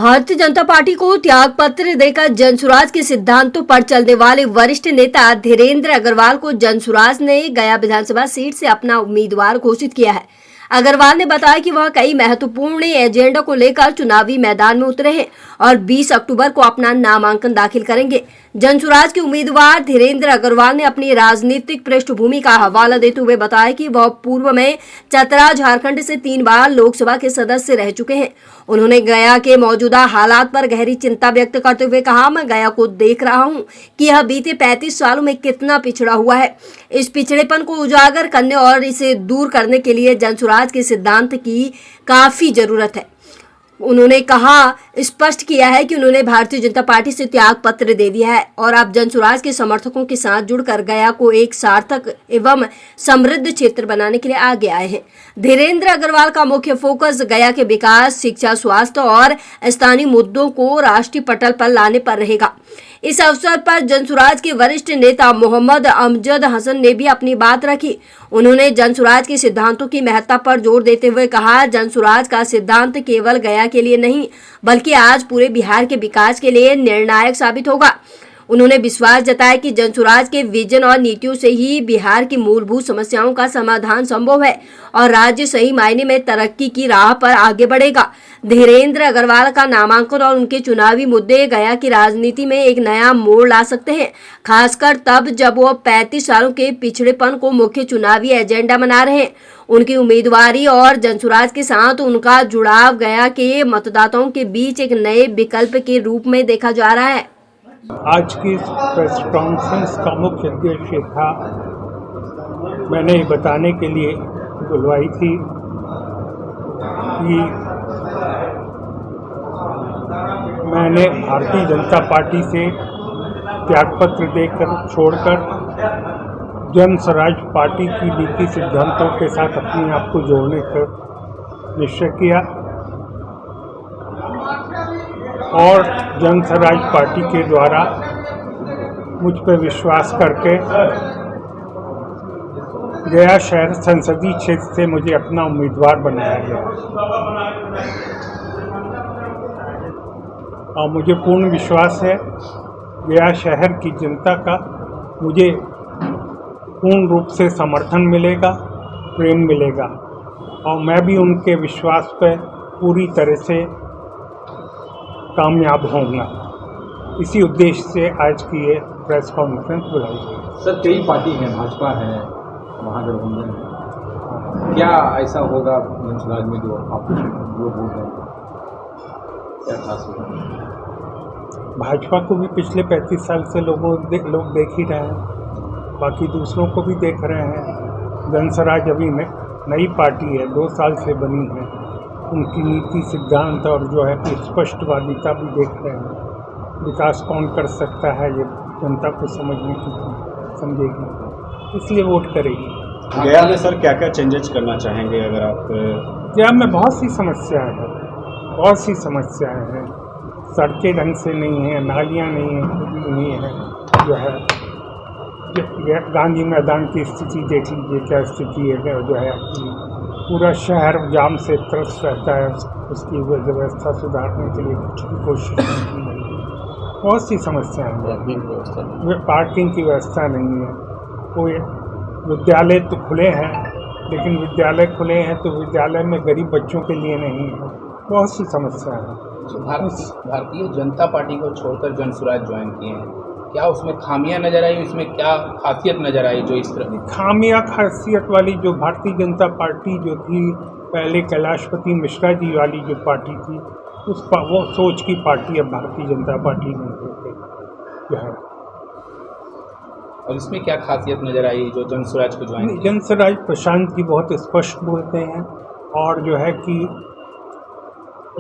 Bharatiya Janata party को त्याग पत्र देकर जनसुराज के सिद्धांतों पर चलने वाले वरिष्ठ नेता धीरेन्द्र अग्रवाल को जनसुराज ने गया विधानसभा सीट से अपना उम्मीदवार घोषित किया है। अग्रवाल ने बताया कि वह कई महत्वपूर्ण एजेंडा को लेकर चुनावी मैदान में उतरे हैं और 20 अक्टूबर को अपना नामांकन दाखिल करेंगे। जनसुराज के उम्मीदवार धीरेन्द्र अग्रवाल ने अपनी राजनीतिक पृष्ठभूमि का हवाला देते हुए बताया कि वह पूर्व में चतरा झारखंड से 3 बार लोकसभा के सदस्य रह चुके हैं। उन्होंने गया के मौजूदा हालात पर गहरी चिंता व्यक्त करते हुए कहा, मैं गया को देख रहा हूं कि यह बीते 35 सालों में कितना पिछड़ा हुआ है। इस पिछड़ेपन को उजागर करने और इसे दूर करने के लिए जनसुराज के सिद्धांत की काफी जरूरत है। उन्होंने कहा, स्पष्ट किया है कि उन्होंने भारतीय जनता पार्टी से त्याग पत्र दे दिया है और अब जनसुराज के समर्थकों के साथ जुड़कर गया को एक सार्थक एवं समृद्ध क्षेत्र बनाने के लिए आगे आए हैं। धीरेन्द्र अग्रवाल का मुख्य फोकस गया के विकास, शिक्षा, स्वास्थ्य और स्थानीय मुद्दों को राष्ट्रीय पटल पर लाने पर रहेगा। इस अवसर पर जनसुराज के वरिष्ठ नेता मोहम्मद अमजद हसन ने भी अपनी बात रखी। उन्होंने जनसुराज के सिद्धांतों की महत्ता पर जोर देते हुए कहा, जनसुराज का सिद्धांत केवल गया के लिए नहीं बल्कि आज पूरे बिहार के विकास के लिए निर्णायक साबित होगा। उन्होंने विश्वास जताया कि जनसुराज के विजन और नीतियों से ही बिहार की मूलभूत समस्याओं का समाधान संभव है और राज्य सही मायने में तरक्की की राह पर आगे बढ़ेगा। धीरेन्द्र अग्रवाल का नामांकन और उनके चुनावी मुद्दे गया की राजनीति में एक नया मोड़ ला सकते हैं, खासकर तब जब वो 35 सालों के पिछड़ेपन को मुख्य चुनावी एजेंडा बना रहे हैं। उनकी उम्मीदवारी और जनसुराज के साथ उनका जुड़ाव गया के मतदाताओं के बीच एक नए विकल्प के रूप में देखा जा रहा है। आज की प्रेस कॉन्फ्रेंस का मुख्य उद्देश्य था, मैंने ये बताने के लिए बुलवाई थी कि मैंने भारतीय जनता पार्टी से त्यागपत्र देकर छोड़कर जनसुराज पार्टी की नीति सिद्धांतों के साथ अपने आप को जोड़ने का निश्चय किया और जनसुराज पार्टी के द्वारा मुझ पर विश्वास करके गया शहर संसदीय क्षेत्र से मुझे अपना उम्मीदवार बनाया गया और मुझे पूर्ण विश्वास है गया शहर की जनता का मुझे पूर्ण रूप से समर्थन मिलेगा, प्रेम मिलेगा और मैं भी उनके विश्वास पर पूरी तरह से कामयाब होगा। इसी उद्देश्य से आज की ये प्रेस कॉन्फ्रेंस बुलाई गई। सर, कई पार्टी हैं, भाजपा है, महागठबंधन है, क्या ऐसा होगा जनसुराज में जो आप लोग बोल रहे हैं, क्या खास होगा? भाजपा को भी पिछले 35 साल से लोग देख ही रहे हैं, बाकी दूसरों को भी देख रहे हैं। जनसुराज अभी नई पार्टी है, 2 साल से बनी है। उनकी नीति सिद्धांत और जो है कि स्पष्टवादिता भी देख रहे हैं। विकास कौन कर सकता है ये जनता को समझेगी, इसलिए वोट करेगी। गया में सर क्या क्या चेंजेस करना चाहेंगे अगर आप? गया में बहुत सी समस्याएं हैं। सड़कें ढंग से नहीं हैं, नालियाँ नहीं हैं, जो है गांधी मैदान की स्थिति देख लीजिए, क्या स्थिति है, जो है पूरा शहर जाम से त्रस्त रहता है। उसकी व्यवस्था सुधारने के लिए कुछ भी कोशिश नहीं की गई। बहुत सी समस्याएं हैं। पार्किंग की व्यवस्था नहीं है। कोई विद्यालय तो खुले हैं, लेकिन विद्यालय खुले हैं तो विद्यालय में गरीब बच्चों के लिए नहीं है। बहुत सी समस्याएं हैं। भारतीय जनता पार्टी को छोड़कर जनसुराज ज्वाइन किए हैं, क्या उसमें खामियां नजर आई, उसमें क्या खासियत नजर आई जो इस तरह? खामियां खासियत वाली जो भारतीय जनता पार्टी जो थी पहले, कैलाशपति मिश्रा जी वाली जो पार्टी थी, वो सोच की पार्टी अब भारतीय जनता पार्टी नहीं जो है। और इसमें क्या खासियत नजर आई जो जनसुराज को ज्वाइन? जनसुराज प्रशांत जी बहुत स्पष्ट बोलते हैं और जो है कि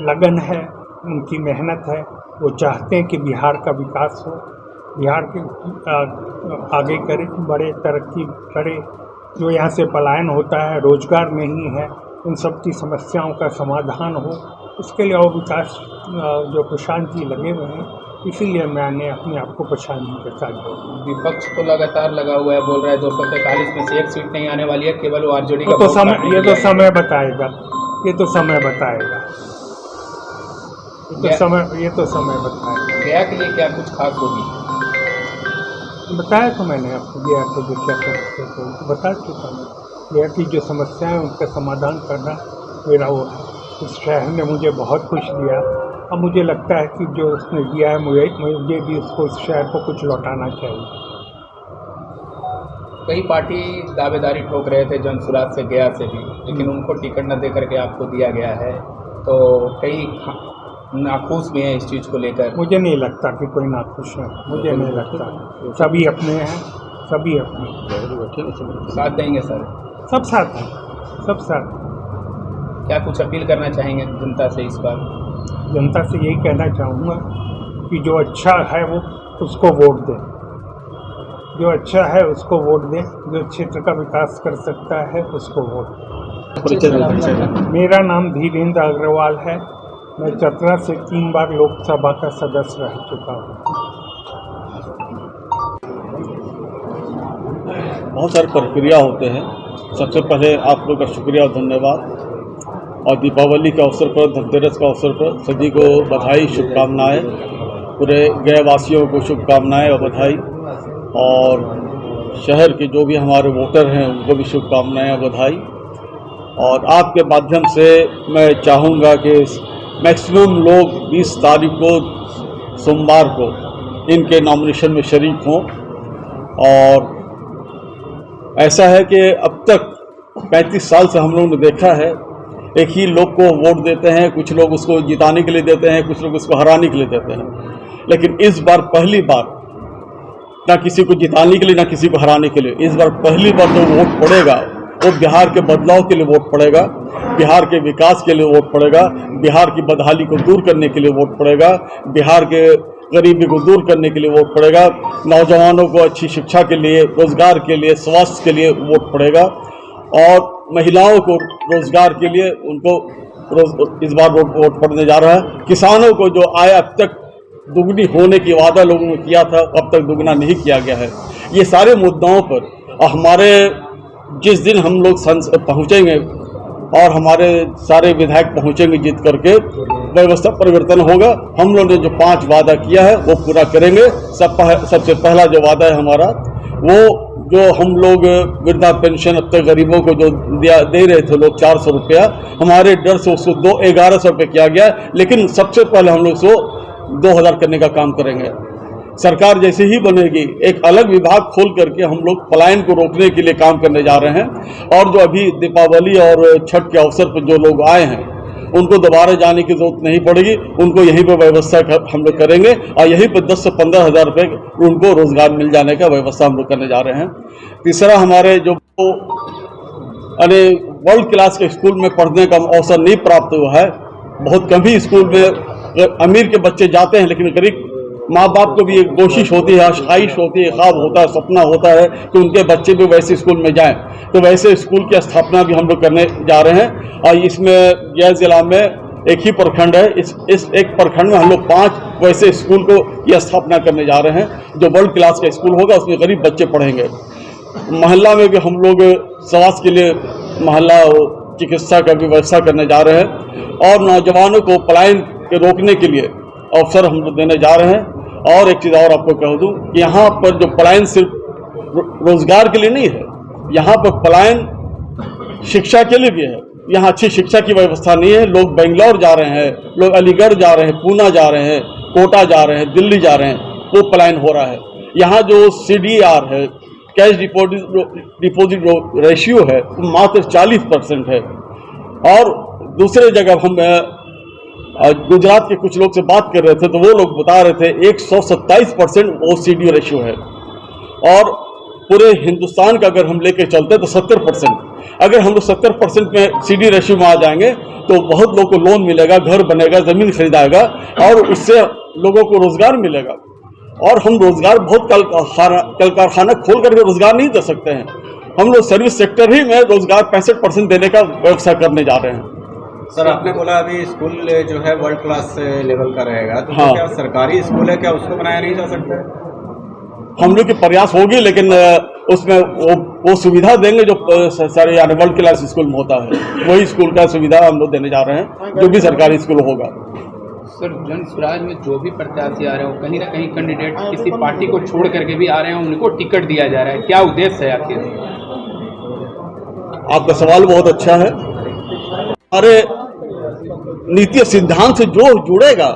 लगन है, उनकी मेहनत है। वो चाहते हैं कि बिहार का विकास हो, बिहार के आगे करे, बड़े तरक्की करे। जो यहाँ से पलायन होता है, रोजगार नहीं है, उन सब की समस्याओं का समाधान हो, उसके लिए और विकास जो प्रशांत जी लगे हुए हैं, इसीलिए मैंने अपने आप को प्रशांत जी के साथ जोड़ा। विपक्ष तो लगातार लगा हुआ है, बोल रहा है 243 में से एक सीट नहीं आने वाली है, केवल वो आरजेडी का। ये तो समय बताएगा। ये तो समय बताएगा। गया के लिए क्या कुछ खास होगी? बताया तो मैंने आपको, गया के जो क्या समस्या तो बता चुका मैं। गया की जो समस्या है उनका समाधान करना मेरा वो है। इस शहर ने मुझे बहुत कुछ दिया, अब मुझे लगता है कि जो उसने दिया है मुझे भी उसको, इस शहर को कुछ लौटाना चाहिए। कई पार्टी दावेदारी ठोक रहे थे जनसुराज से, गया से भी, लेकिन उनको टिकट न दे करके आपको दिया गया है, तो कई नाखुश भी हैं इस चीज़ को लेकर। मुझे नहीं लगता कि कोई नाखुश है, मुझे नहीं लगता। सभी अपने हैं, सभी अपने। साथ देंगे सर? सब साथ हैं, सब साथ। क्या कुछ अपील करना चाहेंगे जनता से इस बार? जनता से यही कहना चाहूँगा कि जो अच्छा है वो उसको वोट दें, जो अच्छा है उसको वोट दें, जो क्षेत्र का विकास कर सकता है उसको वोट दें। मेरा नाम धीरेन्द्र अग्रवाल है। मैं चतरा से 3 बार लोकसभा का सदस्य रह चुका हूँ। बहुत सारी प्रक्रिया होते हैं। सबसे पहले आप लोग का शुक्रिया और धन्यवाद। और दीपावली के अवसर पर, धनतेरस के अवसर पर सभी को बधाई, शुभकामनाएं। पूरे गया वासियों को शुभकामनाएं और बधाई। और शहर के जो भी हमारे वोटर हैं उनको भी शुभकामनाएं और बधाई। और आपके माध्यम से मैं चाहूँगा कि मैक्सिमम लोग 20 तारीख को सोमवार को इनके नॉमिनेशन में शरीक हों। और ऐसा है कि अब तक 35 साल से हम लोगों ने देखा है, एक ही लोग को वोट देते हैं, कुछ लोग उसको जिताने के लिए देते हैं, कुछ लोग उसको हराने के लिए देते हैं। लेकिन इस बार पहली बार ना किसी को जिताने के लिए ना किसी को हराने के लिए, इस बार पहली बार जो वोट पड़ेगा वो बिहार के बदलाव के लिए वोट पड़ेगा, बिहार के विकास के लिए वोट पड़ेगा, बिहार की बदहाली को दूर करने के लिए वोट पड़ेगा, बिहार के गरीबी को दूर करने के लिए वोट पड़ेगा, नौजवानों को अच्छी शिक्षा के लिए, रोजगार के लिए, स्वास्थ्य के लिए वोट पड़ेगा, और महिलाओं को रोजगार के लिए उनको इस बार वोट पड़ने जा रहा है। किसानों को जो आय अब तक दुगनी होने की वादा लोगों ने किया था, अब तक दुगना नहीं किया गया है। ये सारे मुद्दाओं पर हमारे जिस दिन हम लोग पहुँचेंगे और हमारे सारे विधायक पहुँचेंगे जीत करके, व्यवस्था परिवर्तन होगा। हम लोग ने जो 5 वादा किया है वो पूरा करेंगे। सबसे पहला जो वादा है हमारा, वो जो हम लोग वृद्धा पेंशन अब तक गरीबों को जो दे रहे थे लोग 400 रुपया, हमारे डर से उसको 1100 रुपये किया गया। लेकिन सबसे पहले हम लोग उसको 2000 करने का काम करेंगे। सरकार जैसे ही बनेगी, एक अलग विभाग खोल करके हम लोग पलायन को रोकने के लिए काम करने जा रहे हैं। और जो अभी दीपावली और छठ के अवसर पर जो लोग आए हैं उनको दोबारा जाने की जरूरत नहीं पड़ेगी, उनको यहीं पर व्यवस्था हम लोग करेंगे। और यहीं पर 10 से 15 हज़ार रुपये उनको रोजगार मिल जाने का व्यवस्था हम लोग करने जा रहे हैं। तीसरा, हमारे जो वर्ल्ड क्लास के स्कूल में पढ़ने का अवसर नहीं प्राप्त हुआ है, बहुत कम ही स्कूल में अमीर के बच्चे जाते हैं, लेकिन गरीब माँ बाप को भी एक कोशिश होती है, ख्वाहिश होती है, ख्वाब होता है, सपना होता है कि उनके बच्चे भी वैसे स्कूल में जाएं। तो वैसे स्कूल की स्थापना भी हम लोग करने जा रहे हैं। और इसमें गया जिला में एक ही प्रखंड है, इस एक प्रखंड में हम लोग 5 वैसे स्कूल को की स्थापना करने जा रहे हैं जो वर्ल्ड क्लास का स्कूल होगा, उसमें गरीब बच्चे पढ़ेंगे। मोहल्ला में भी हम लोग स्वास्थ्य के लिए मोहल्ला चिकित्सा का भी व्यवस्था करने जा रहे हैं। और नौजवानों को पलायन के रोकने के लिए अवसर हम लोग देने जा रहे हैं। और एक चीज़ और आपको कह दूं कि यहाँ पर जो पलायन सिर्फ रोजगार के लिए नहीं है, यहाँ पर पलायन शिक्षा के लिए भी है। यहाँ अच्छी शिक्षा की व्यवस्था नहीं है, लोग बेंगलोर जा रहे हैं, लोग अलीगढ़ जा रहे हैं, पूना जा रहे हैं, कोटा जा रहे हैं, दिल्ली जा रहे हैं, वो पलायन हो रहा है। यहाँ जो CDR है, कैश डिपॉजिट रेशियो है, वो मात्र 40% है। और दूसरे जगह हम गुजरात के कुछ लोग से बात कर रहे थे तो वो लोग बता रहे थे 127% OCD रेशियो है। और पूरे हिंदुस्तान का अगर हम लेके चलते तो 70%। अगर हम लोग 70% में CD रेशियो में आ जाएंगे तो बहुत लोगों को लोन मिलेगा, घर बनेगा, ज़मीन खरीदाएगा और उससे लोगों को रोजगार मिलेगा। और हम रोजगार बहुत कल कारखाना खोल करके रोजगार नहीं दे सकते हैं। हम लोग सर्विस सेक्टर ही में रोजगार 65% देने का व्यवस्था करने जा रहे हैं। सर, आपने बोला अभी स्कूल जो है वर्ल्ड क्लास लेवल का रहेगा, तो हाँ। क्या सरकारी स्कूल है, क्या उसको बनाया नहीं जा सकता है? हम लोग के प्रयास होगी, लेकिन उसमें वो सुविधा देंगे जो सारे यानी वर्ल्ड क्लास स्कूल में होता है, वही स्कूल का सुविधा हम लोग देने जा रहे हैं जो भी सरकारी स्कूल होगा। सर जन स्वराज में जो भी प्रत्याशी आ रहे हो कहीं ना कहीं कैंडिडेट किसी पार्टी को छोड़ करके भी आ रहे हैं, उनको टिकट दिया जा रहा है, क्या उद्देश्य है आखिर? आपका सवाल बहुत अच्छा है। हमारे नीति सिद्धांत से जो जुड़ेगा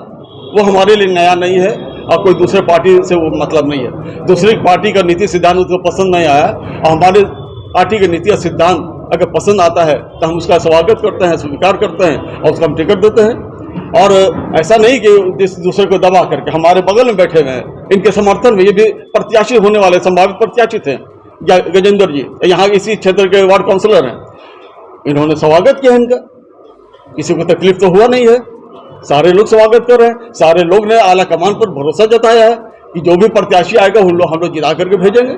वो हमारे लिए नया नहीं है और कोई दूसरे पार्टी से वो मतलब नहीं है। दूसरी पार्टी का नीति सिद्धांत उसको पसंद नहीं आया और हमारे पार्टी के नीति सिद्धांत अगर पसंद आता है तो हम उसका स्वागत करते हैं, स्वीकार करते हैं और उसका हम टिकट देते हैं। और ऐसा नहीं कि दूसरे को दबा करके, हमारे बगल में बैठे हुए हैं, इनके समर्थन में ये भी प्रत्याशी होने वाले संभावित प्रत्याशी थे गजेंद्र जी, यहाँ इसी क्षेत्र के वार्ड काउंसलर हैं। इन्होंने स्वागत किया इनका, किसी को तकलीफ तो हुआ नहीं है, सारे लोग स्वागत कर रहे हैं। सारे लोग ने आला कमान पर भरोसा जताया है कि जो भी प्रत्याशी आएगा हम लोग जिता करके भेजेंगे।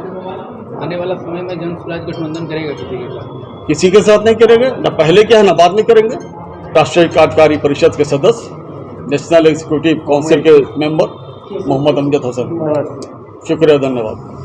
आने वाला समय में जन स्वराज गठबंधन करेगा किसी के साथ? किसी के साथ नहीं करेंगे, न पहले क्या है न बाद में करेंगे। राष्ट्रीय कार्यकारी परिषद के सदस्य, नेशनल एग्जीक्यूटिव काउंसिल के मेंबर मोहम्मद अमजद हसन। शुक्रिया, धन्यवाद।